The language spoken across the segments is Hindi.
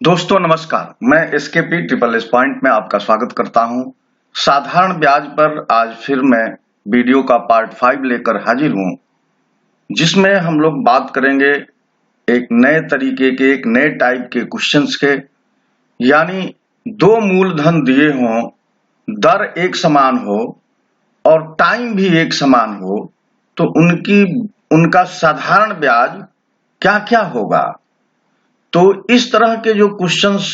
दोस्तों नमस्कार, मैं एसकेपी ट्रिपल एस पॉइंट में आपका स्वागत करता हूं। साधारण ब्याज पर आज फिर मैं वीडियो का पार्ट 5 लेकर हाजिर हूं, जिसमें हम लोग बात करेंगे एक नए तरीके के, एक नए टाइप के क्वेश्चंस के। यानी दो मूलधन दिए हों, दर एक समान हो और टाइम भी एक समान हो, तो उनका साधारण ब्याज क्या क्या होगा। तो इस तरह के जो क्वेश्चंस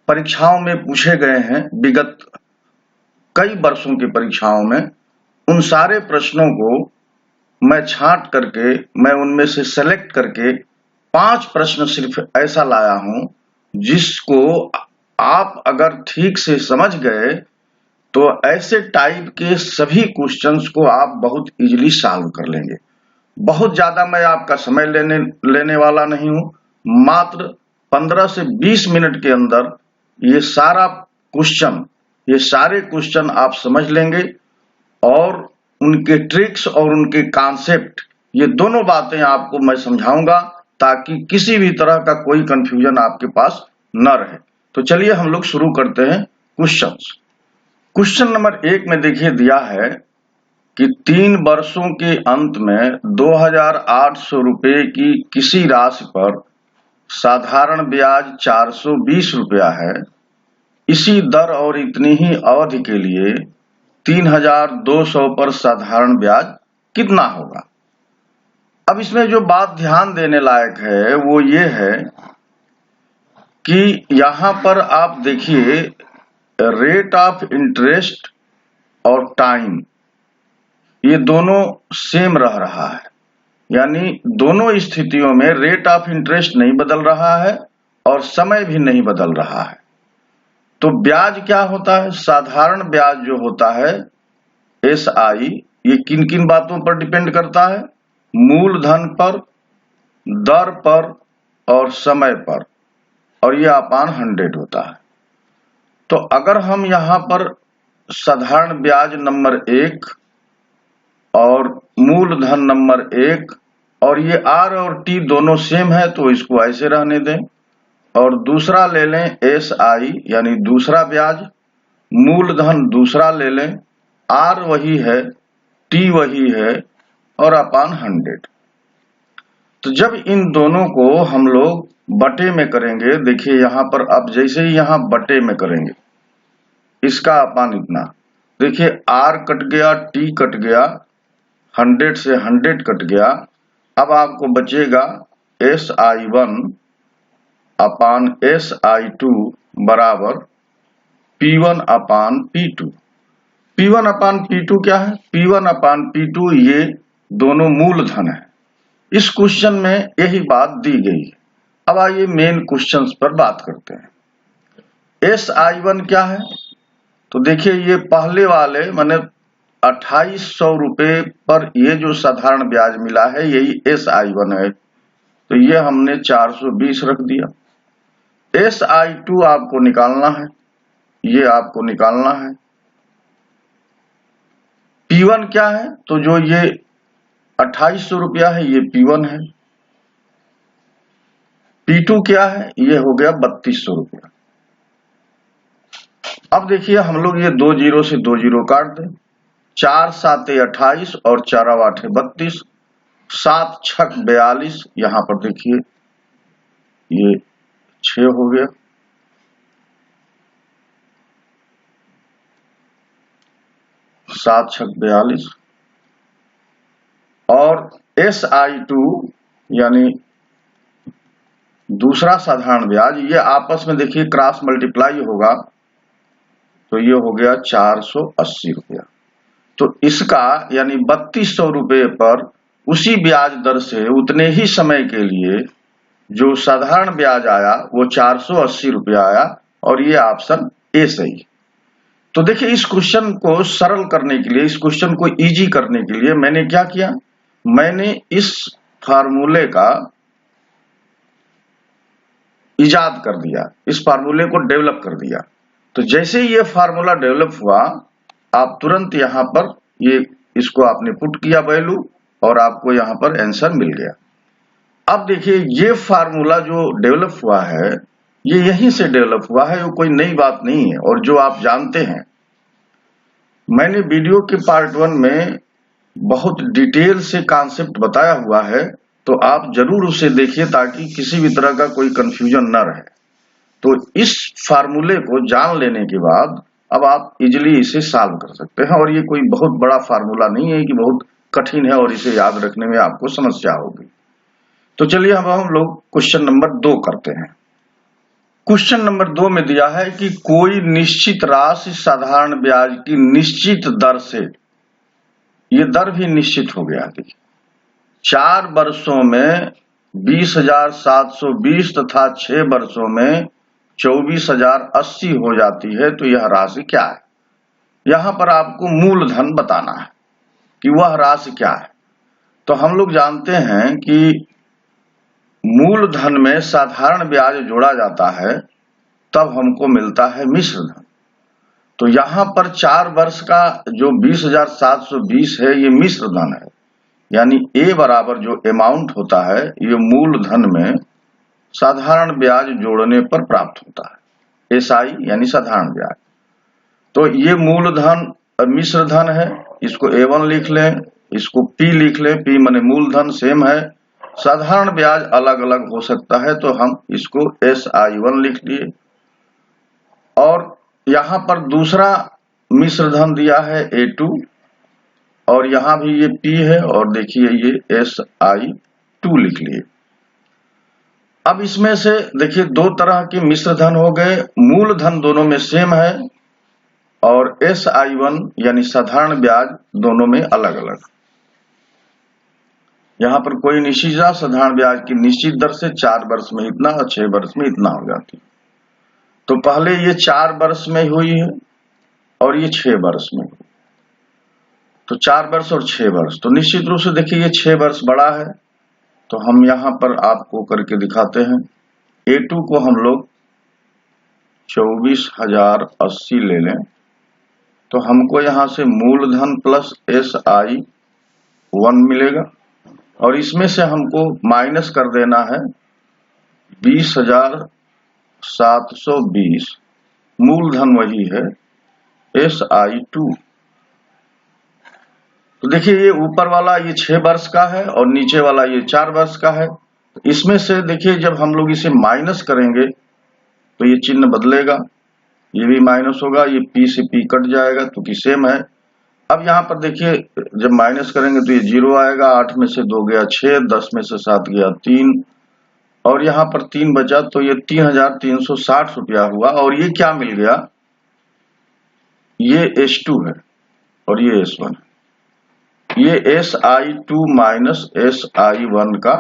परीक्षाओं में पूछे गए हैं विगत कई वर्षों की परीक्षाओं में, उन सारे प्रश्नों को मैं छांट करके, मैं उनमें से सेलेक्ट करके 5 प्रश्न सिर्फ ऐसा लाया हूं जिसको आप अगर ठीक से समझ गए तो ऐसे टाइप के सभी क्वेश्चंस को आप बहुत इजीली सॉल्व कर लेंगे। बहुत ज्यादा मैं आपका समय लेने वाला नहीं हूं। मात्र 15 से 20 मिनट के अंदर ये सारे क्वेश्चन आप समझ लेंगे और उनके ट्रिक्स और उनके कॉन्सेप्ट, ये दोनों बातें आपको मैं समझाऊंगा ताकि किसी भी तरह का कोई कंफ्यूजन आपके पास न रहे। तो चलिए हम लोग शुरू करते हैं क्वेश्चंस। क्वेश्चन नंबर 1 में देखिए दिया है कि 3 वर्षों के अंत में 2,800 रुपए की किसी राशि पर साधारण ब्याज 420 रुपया है। इसी दर और इतनी ही अवधि के लिए 3,200 पर साधारण ब्याज कितना होगा। अब इसमें जो बात ध्यान देने लायक है वो ये है कि यहां पर आप देखिए रेट ऑफ इंटरेस्ट और टाइम, ये दोनों सेम रह रहा है। यानी दोनों स्थितियों में रेट ऑफ इंटरेस्ट नहीं बदल रहा है और समय भी नहीं बदल रहा है। तो ब्याज क्या होता है? साधारण ब्याज जो होता है SI, ये किन किन बातों पर डिपेंड करता है? मूलधन पर, दर पर और समय पर, और ये अपान 100 होता है। तो अगर हम यहां पर साधारण ब्याज नंबर 1 और मूलधन नंबर 1 और ये R और T दोनों सेम है तो इसको ऐसे रहने दें, और दूसरा ले लें SI यानी दूसरा ब्याज, मूलधन दूसरा ले लें, R वही है, T वही है और अपान 100। तो जब इन दोनों को हम लोग बटे में करेंगे, देखिए यहां पर अब जैसे ही यहां बटे में करेंगे, इसका अपान इतना, देखिए R कट गया, T कट गया, 100 से 100 कट गया। अब आपको बचेगा SI1 अपान SI2 बराबर P1 अपान P2। P1 अपान P2 क्या है? P1 अपान P2 ये दोनों मूलधन है। इस क्वेश्चन में यही बात दी गई है। अब आइए मेन क्वेश्चंस पर बात करते हैं। SI1 क्या है? तो देखिए ये पहले वाले माने 2,800 रुपए पर ये जो साधारण ब्याज मिला है यही SI1 है, तो ये हमने 420 रख दिया। SI2 आपको निकालना है, ये आपको निकालना है। P1 क्या है? तो जो ये 2,800 रुपया है ये P1 है। P2 क्या है? ये हो गया 3,200 रुपया। अब देखिए हम लोग ये 2 जीरो से 2 जीरो काट दें, 4 7 28 और 4 8 32, 7 6 42, यहां पर देखिए ये 6 हो गया, 7 6 42 और SI2 यानी दूसरा साधारण ब्याज, ये आपस में देखिए क्रॉस मल्टीप्लाई होगा तो ये हो गया 480 रुपया। तो इसका यानी 3,200 रुपये पर उसी ब्याज दर से उतने ही समय के लिए जो साधारण ब्याज आया वो 480 रुपया आया, और ये ऑप्शन ए सही। तो देखिए इस क्वेश्चन को सरल करने के लिए, इस क्वेश्चन को इजी करने के लिए मैंने क्या किया, मैंने इस फार्मूले का इजाद कर दिया, इस फार्मूले को डेवलप कर दिया। तो जैसे ही ये फार्मूला डेवलप हुआ, आप तुरंत यहां पर ये इसको आपने पुट किया वैल्यू और आपको यहां पर आंसर मिल गया। अब देखिए ये फार्मूला जो डेवलप हुआ है ये यहीं से डेवलप हुआ है, वो कोई नई बात नहीं है। और जो आप जानते हैं, मैंने वीडियो के पार्ट 1 में बहुत डिटेल से कॉन्सेप्ट बताया हुआ है, तो आप जरूर उसे देखिए ताकि किसी भी तरह का कोई कंफ्यूजन न रहे। तो इस फार्मूले को जान लेने के बाद अब आप इजिली इसे सॉल्व कर सकते हैं, और ये कोई बहुत बड़ा फार्मूला नहीं है कि बहुत कठिन है और इसे याद रखने में आपको समस्या होगी। तो चलिए अब हम लोग क्वेश्चन नंबर 2 करते हैं। क्वेश्चन नंबर 2 में दिया है कि कोई निश्चित राशि साधारण ब्याज की निश्चित दर से, ये दर भी निश्चित हो गया थी, 4 वर्षों में 20,720 तथा 6 वर्षों में 24,080 हो जाती है, तो यह राशि क्या है? यहां पर आपको मूलधन बताना है कि वह राशि क्या है। तो हम लोग जानते हैं कि मूलधन में साधारण ब्याज जोड़ा जाता है, तब हमको मिलता है मिश्र धन। तो यहां पर 4 वर्ष का जो 20,720 है, ये मिश्र धन है, यानी ए बराबर जो अमाउंट होता है, ये मूलधन में साधारण ब्याज जोड़ने पर प्राप्त होता है, एसआई यानी साधारण ब्याज। तो ये मूलधन मिश्र धन है, इसको A1 लिख लें, इसको P लिख लें, P माने मूलधन सेम है, साधारण ब्याज अलग अलग हो सकता है, तो हम इसको SI1 लिख लिए। और यहां पर दूसरा मिश्र धन दिया है A2, और यहां भी ये P है, और देखिए ये SI2 लिख लिए। अब इसमें से देखिए 2 तरह के मिश्र धन हो गए, मूलधन दोनों में सेम है और SI1 यानी साधारण ब्याज दोनों में अलग अलग। यहां पर कोई निश्चित साधारण ब्याज की निश्चित दर से 4 वर्ष में इतना और 6 वर्ष में इतना हो जाती है। तो पहले ये 4 वर्ष में हुई है और ये 6 वर्ष में हुई, तो 4 वर्ष और 6 वर्ष, तो निश्चित रूप से देखिए ये 6 वर्ष बड़ा है, तो हम यहां पर आपको करके दिखाते हैं। A2 को हम लोग 24,080 ले लें, तो हमको यहां से मूलधन प्लस SI1 मिलेगा, और इसमें से हमको माइनस कर देना है 20,720, मूलधन वही है SI2। तो देखिए ये ऊपर वाला ये 6 वर्ष का है और नीचे वाला ये 4 वर्ष का है। तो इसमें से देखिए जब हम लोग इसे माइनस करेंगे तो ये चिन्ह बदलेगा, ये भी माइनस होगा, ये P से P कट जाएगा क्योंकि सेम है। अब यहाँ पर देखिए जब माइनस करेंगे तो ये 0 आएगा, 8 में से 2 गया 6, 10 में से 7 गया 3, और यहाँ पर 3 बचा, तो ये 3,360 रुपया हुआ। और ये क्या मिल गया, ये S2 है और ये S1 है, ये SI2 माइनस SI1 का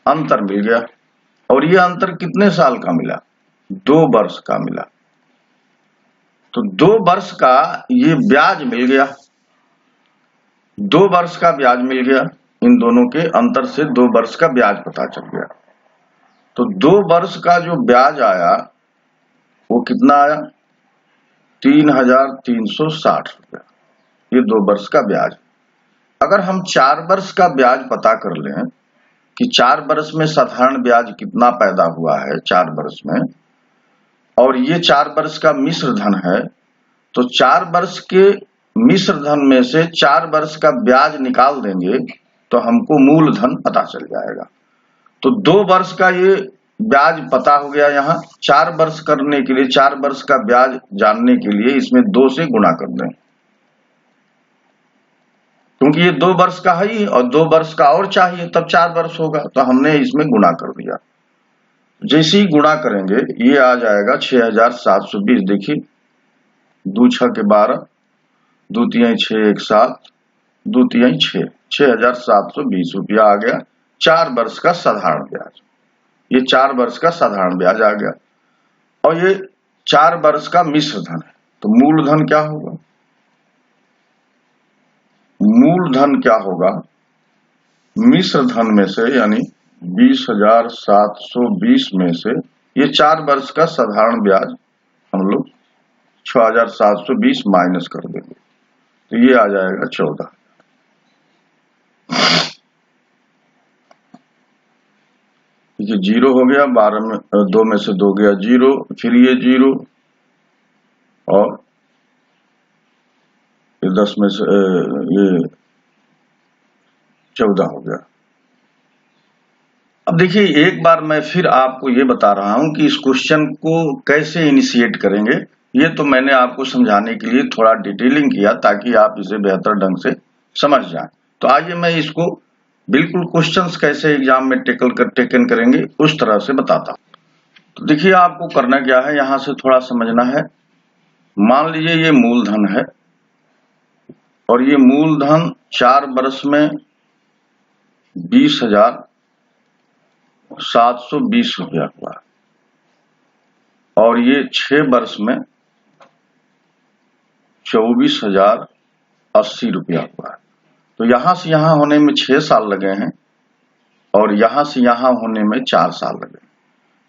अंतर मिल गया। और ये अंतर कितने साल का मिला, 2 वर्ष का मिला। तो 2 वर्ष का ये ब्याज मिल गया, 2 वर्ष का ब्याज मिल गया, इन दोनों के अंतर से 2 वर्ष का ब्याज पता चल गया। तो 2 वर्ष का जो ब्याज आया वो कितना आया, 3,360 रुपया, ये 2 वर्ष का ब्याज। अगर हम 4 वर्ष का ब्याज पता कर लें कि 4 वर्ष में साधारण ब्याज कितना पैदा हुआ है 4 वर्ष में, और ये 4 वर्ष का मिश्र धन है, तो 4 वर्ष के मिश्र धन में से 4 वर्ष का ब्याज निकाल देंगे तो हमको मूलधन पता चल जाएगा। तो 2 वर्ष का ये ब्याज पता हो गया। यहाँ 4 वर्ष करने के लिए, 4 वर्ष का ब्याज जानने के लिए इसमें 2 से गुणा कर दें, क्योंकि ये 2 वर्ष का है ही और 2 वर्ष का और चाहिए तब 4 वर्ष होगा, तो हमने इसमें गुणा कर दिया। जैसे ही गुणा करेंगे ये आ जाएगा 6,720। देखिए 2 6 के 12, 2 3 6 1 7, 2 3 6, 6,720 रुपया आ गया 4 वर्ष का साधारण ब्याज। ये 4 वर्ष का साधारण ब्याज आ गया, और ये 4 वर्ष का मिश्र धन है। तो मूलधन क्या होगा, मूलधन क्या होगा, मिश्र धन में से यानी 20,720 में से ये 4 वर्ष का साधारण ब्याज हम लोग 6,720 माइनस कर देंगे, तो ये आ जाएगा 14। देखिए 0 हो गया, 12 में 2 में से 2 गया 0, फिर ये 0 और 10 में से ये 14 हो गया। अब देखिए एक बार मैं फिर आपको ये बता रहा हूं कि इस क्वेश्चन को कैसे इनिशिएट करेंगे। ये तो मैंने आपको समझाने के लिए थोड़ा डिटेलिंग किया ताकि आप इसे बेहतर ढंग से समझ जाएं। तो आइए मैं इसको बिल्कुल क्वेश्चंस कैसे एग्जाम में टेकन करेंगे उस तरह से बताता हूं। तो देखिए आपको करना क्या है, यहां से थोड़ा समझना है। मान लीजिए ये मूलधन है और ये मूलधन 4 वर्ष में 20,720 रुपया हुआ और ये 6 वर्ष में 24,080 रुपया हुआ है। तो यहां से यहां होने में 6 साल लगे हैं और यहां से यहां होने में 4 साल लगे।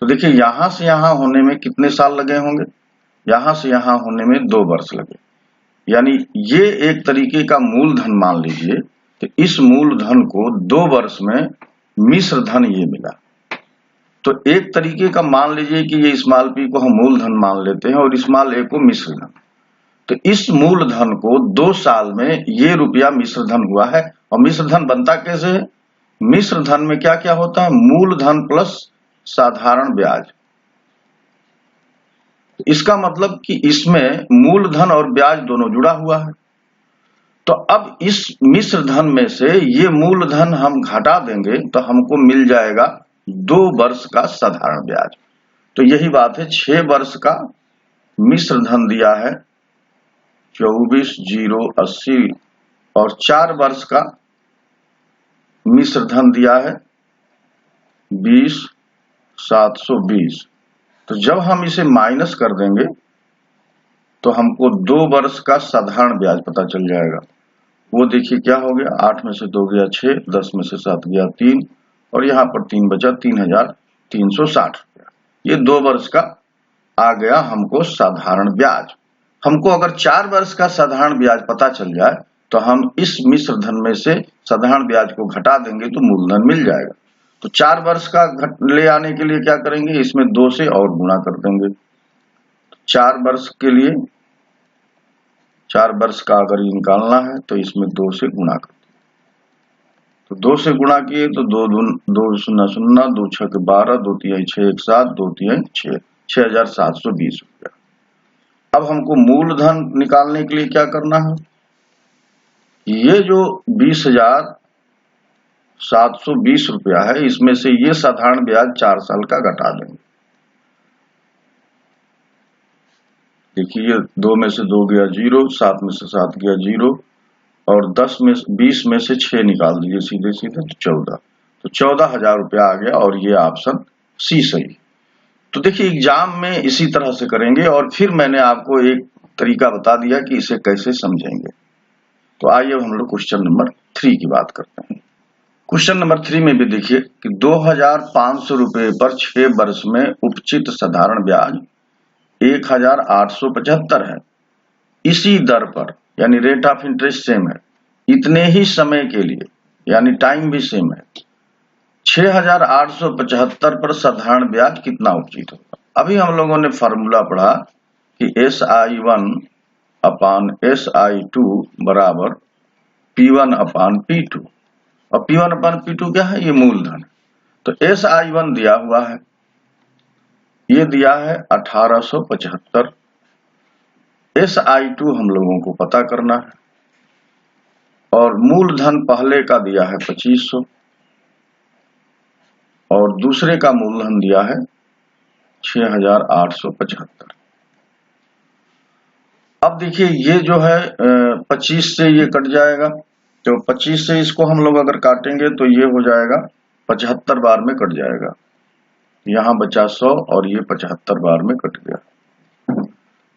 तो देखिए यहां से यहां होने में कितने साल लगे होंगे, यहां से यहां होने में 2 वर्ष लगे। यानी ये एक तरीके का मूलधन मान लीजिए। तो इस मूलधन को 2 वर्ष में मिश्र धन ये मिला। तो एक तरीके का मान लीजिए कि ये स्मॉल p को हम मूलधन मान लेते हैं और स्मॉल a को मिश्र धन। तो इस मूलधन को 2 साल में ये रुपया मिश्र धन हुआ है। और मिश्र धन बनता कैसे है? मिश्र धन में क्या क्या होता है? मूलधन प्लस साधारण ब्याज। इसका मतलब कि इसमें मूलधन और ब्याज दोनों जुड़ा हुआ है। तो अब इस मिश्र धन में से ये मूलधन हम घटा देंगे तो हमको मिल जाएगा 2 वर्ष का साधारण ब्याज। तो यही बात है, 6 वर्ष का मिश्र धन दिया है 24,080 और 4 वर्ष का मिश्र धन दिया है 20,720। तो जब हम इसे माइनस कर देंगे तो हमको 2 वर्ष का साधारण ब्याज पता चल जाएगा। वो देखिए क्या हो गया, 8 में से 2 गया 6, 10 में से 7 गया 3 और यहाँ पर 3 बचा, 3,360 रुपया। ये 2 वर्ष का आ गया हमको साधारण ब्याज। हमको अगर 4 वर्ष का साधारण ब्याज पता चल जाए तो हम इस मिश्र धन में से साधारण ब्याज को घटा देंगे तो मूलधन मिल जाएगा। तो 4 वर्ष का ले आने के लिए क्या करेंगे, इसमें 2 से और गुणा कर देंगे। 4 वर्ष के लिए 4 वर्ष का अगर निकालना है तो इसमें 2 से गुणा कर दिया। तो 2 से गुणा किए तो 2 0 0, 2 6 12, 2 3 6 1 7, 2 3 6, 6,720 रुपया। अब हमको मूलधन निकालने के लिए क्या करना है, ये जो 20,720 रुपया है इसमें से ये साधारण ब्याज 4 साल का घटा देंगे। देखिए 2 में से 2 गया 0, 7 में से 7 गया 0 और 20 में से 6 निकाल दीजिए सीधे सीधे तो 14। तो 14,000 रुपया आ गया और ये ऑप्शन सी सही। तो देखिए एग्जाम में इसी तरह से करेंगे और फिर मैंने आपको एक तरीका बता दिया कि इसे कैसे समझेंगे। तो आइए हम लोग क्वेश्चन नंबर 3 की बात करते हैं। क्वेश्चन नंबर 3 में भी देखिए कि 2,500 रुपए पर 6 वर्ष में उपचित साधारण ब्याज 1,875 है। इसी दर पर यानी रेट ऑफ इंटरेस्ट सेम है, इतने ही समय के लिए यानी टाइम भी सेम है, 6,875 पर साधारण ब्याज कितना उपचित होगा। अभी हम लोगों ने फॉर्मूला पढ़ा कि SI1 अपान SI2 बराबर P1 अपान P2 और P1 अपान P2 क्या है, ये मूलधन। तो SI1 दिया हुआ है, ये दिया है 1875। SI2 हम लोगों को पता करना है और मूलधन पहले का दिया है 2500 और दूसरे का मूलधन दिया है 6,875। अब देखिए ये जो है 25 से ये कट जाएगा, तो 25 से इसको हम लोग अगर काटेंगे तो ये हो जाएगा 75 बार में कट जाएगा। यहाँ बचा 100 और ये 75 बार में कट गया।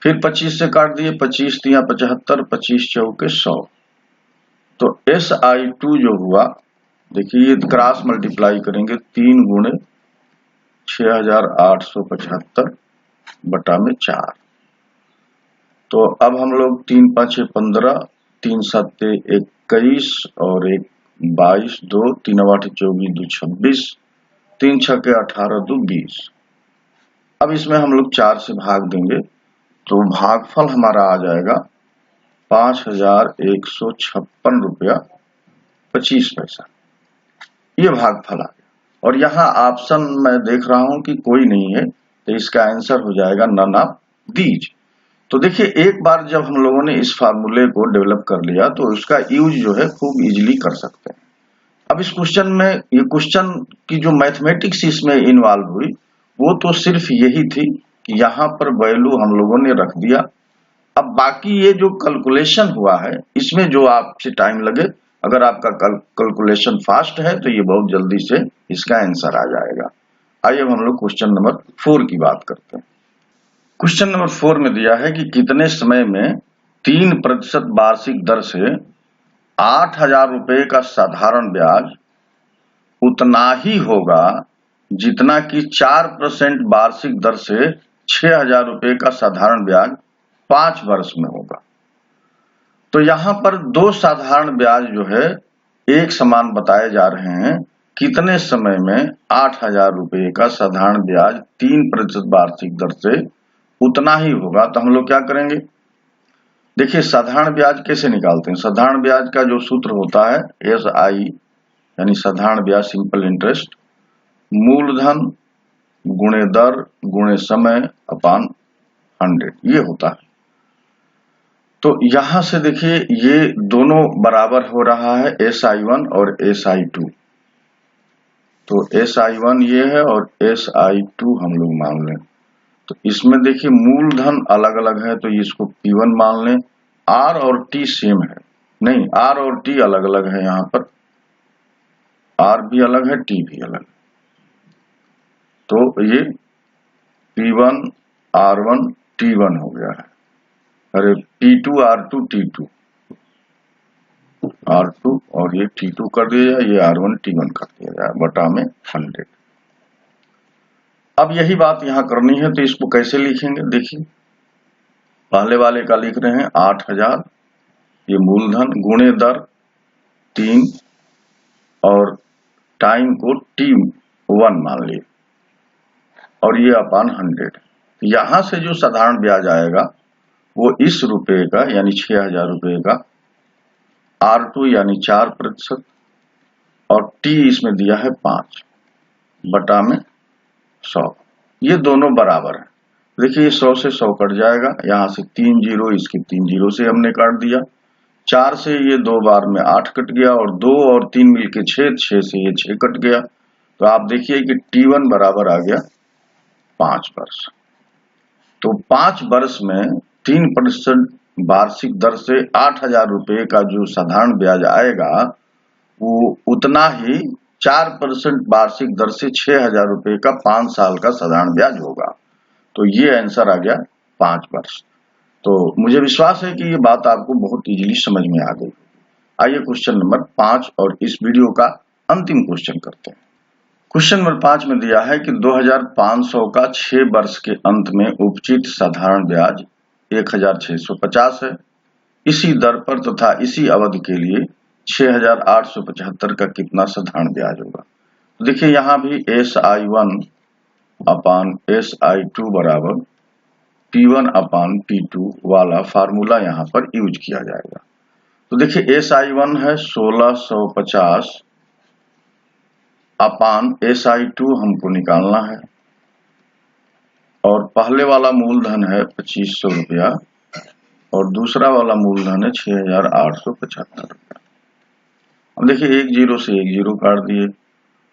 फिर 25 से काट दिए, 25 तिया 75, 25 चौके 100। तो SI2 जो हुआ देखिए ये क्रॉस मल्टीप्लाई करेंगे 3 गुणे 6,875 बटा में 4। तो अब हम लोग 3 5 15, 3 7 21 और 1 22, 2 3 8 24, 2 26, 3 छक्के 18 दो 20। अब इसमें हम लोग 4 से भाग देंगे तो भागफल हमारा आ जाएगा 5156 रुपया 25 पैसा। ये भागफल आ गया और यहाँ ऑप्शन मैं देख रहा हूं कि कोई नहीं है, तो इसका आंसर हो जाएगा नन ऑफ दीज। तो देखिए, एक बार जब हम लोगों ने इस फार्मूले को डेवलप कर लिया तो उसका यूज जो है खूब इजीली कर सकते हैं। अब इस क्वेश्चन में, ये क्वेश्चन की जो मैथमेटिक्स इसमें इन्वॉल्व हुई वो तो सिर्फ यही थी कि यहाँ पर वैल्यू हम लोगों ने रख दिया। अब बाकी ये जो कैलकुलेशन हुआ है इसमें जो आपसे टाइम लगे, अगर आपका कैलकुलेशन फास्ट है तो ये बहुत जल्दी से इसका आंसर आ जाएगा। आइए अब हम लोग क्वेश्चन नंबर 4 की बात करते हैं। क्वेश्चन नंबर 4 में दिया है कि कितने समय में 3% वार्षिक दर से 8,000 रुपए का साधारण ब्याज उतना ही होगा जितना कि 4% वार्षिक दर से 6,000 रुपए का साधारण ब्याज 5 वर्ष में होगा। तो यहाँ पर दो साधारण ब्याज जो है एक समान बताए जा रहे हैं। कितने समय में 8,000 रुपए का साधारण ब्याज 3% वार्षिक दर से उतना ही होगा, तो हम लोग क्या करेंगे? देखिए, साधारण ब्याज कैसे निकालते हैं? साधारण ब्याज का जो सूत्र होता है SI यानी साधारण ब्याज सिंपल इंटरेस्ट, मूलधन गुणे दर गुणे समय अपान 100, ये होता है। तो यहां से देखिए ये दोनों बराबर हो रहा है SI1 और SI2। तो SI1 ये है और SI2 हम लोग मान लें। तो इसमें देखिए मूलधन अलग अलग है तो इसको P1 मान लें। R और T सेम है, नहीं, R और T अलग अलग है, यहाँ पर R भी अलग है, T भी अलग है। तो ये P1 R1 T1 हो गया है। अरे P2 R2 T2 R2 और ये T2 कर दिया जाए, ये R1 T1 कर दिया जाए बटा में 100। अब यही बात यहाँ करनी है, तो इसको कैसे लिखेंगे? देखिए, पहले वाले का लिख रहे हैं 8,000, ये मूलधन गुणे दर 3 और टाइम को T1 मान लिए और ये अपान 100। यहां से जो साधारण ब्याज आएगा वो इस रुपए का यानी 6,000 रुपए का R2 यानी 4% और T इसमें दिया है 5 बटा में 100। ये दोनों बराबर है। देखिए, 100 से 100 कट जाएगा, यहाँ से 3 जीरो, इसकी 3 जीरो से हमने काट दिया। 4 से ये 2 बार में 8 कट गया और 2 और 3 मिलके 6, 6 से ये 6 कट गया। तो आप देखिए कि T1 बराबर आ गया 5 वर्ष। तो 5 वर्ष में 3% वार्षिक दर से 8,000 रुपए का जो साधारण ब्याज आएगा वो उतना ही 4% वार्षिक दर से 6,000 रुपए का 5 साल का साधारण ब्याज होगा। तो ये आंसर आ गया 5 वर्ष। तो मुझे विश्वास है कि ये बात आपको बहुत इजीली समझ में आ गई। आइए क्वेश्चन नंबर 5 और इस वीडियो का अंतिम क्वेश्चन करते हैं। क्वेश्चन नंबर 5 में दिया है कि 2,500 का 6 वर्ष के अंत में उपचित साधारण ब्याज 1,650 है। इसी दर पर तथा इसी अवधि के लिए 6,875 का कितना साधारण ब्याज होगा? तो देखिए, यहाँ भी SI1 अपान SI2 बराबर P1 अपान P2 वाला फार्मूला यहाँ पर यूज किया जाएगा। तो देखिए, SI1 है 1650 अपान SI2 हमको निकालना है और पहले वाला मूलधन है 2500 रुपया और दूसरा वाला मूलधन है 6,875 रुपया। अब देखिए, एक जीरो से एक जीरो काट दिए,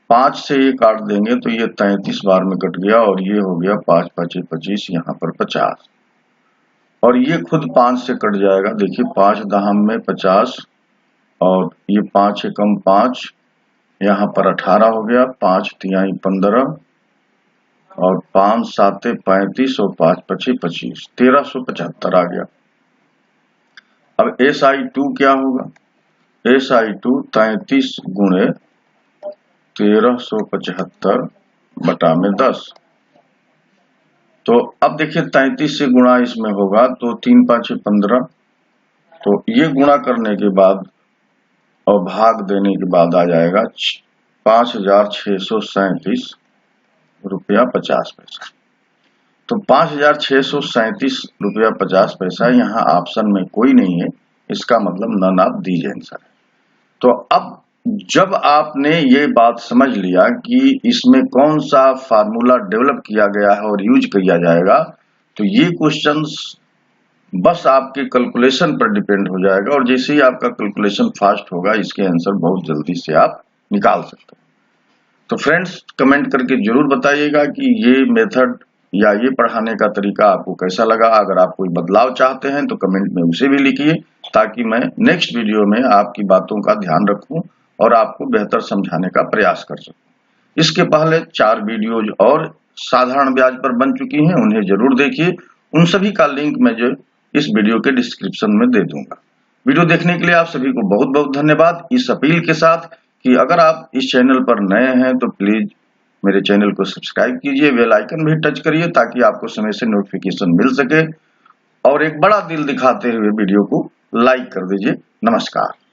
5 से ये काट देंगे तो ये 33 बार में कट गया और ये हो गया 5 5 25, यहाँ पर 50 और ये खुद 5 से कट जाएगा। देखिए, 5 दहम में 50 और ये 5 एकम 5, यहाँ पर 18 हो गया, 5 तिहाई 15 और 5 साते 35 और 5 पचे 25, 1375 आ गया। अब SI2 क्या होगा? SI2 33 गुणे 1375 बटा में 10। तो अब देखिए, 33 से गुणा इसमें होगा तो 3 5 15, तो ये गुणा करने के बाद और भाग देने के बाद आ जाएगा 5,637 रुपया 50 पैसा। तो 5,637 रुपया 50 पैसा यहाँ ऑप्शन में कोई नहीं है, इसका मतलब नन ऑफ दीज आंसर है। तो अब जब आपने ये बात समझ लिया कि इसमें कौन सा फार्मूला डेवलप किया गया है और यूज किया जाएगा, तो ये क्वेश्चंस बस आपके कैलकुलेशन पर डिपेंड हो जाएगा, और जैसे ही आपका कैलकुलेशन फास्ट होगा इसके आंसर बहुत जल्दी से आप निकाल सकते हैं। तो फ्रेंड्स, कमेंट करके जरूर बताइएगा कि ये मेथड या ये पढ़ाने का तरीका आपको कैसा लगा। अगर आप कोई बदलाव चाहते हैं तो कमेंट में उसे भी लिखिए, ताकि मैं नेक्स्ट वीडियो में आपकी बातों का ध्यान रखूं और आपको बेहतर समझाने का प्रयास कर सकूं। इसके पहले 4 वीडियोज और साधारण ब्याज पर बन चुकी हैं, उन्हें जरूर देखिए। उन सभी का लिंक मैं जो इस वीडियो के डिस्क्रिप्शन में दे दूंगा। वीडियो देखने के लिए आप सभी को बहुत बहुत धन्यवाद। इस अपील के साथ कि अगर आप इस चैनल पर नए हैं तो प्लीज मेरे चैनल को सब्सक्राइब कीजिए, बेल आइकन भी टच करिए ताकि आपको समय से नोटिफिकेशन मिल सके, और एक बड़ा दिल दिखाते हुए वीडियो को लाइक कर दीजिए। नमस्कार।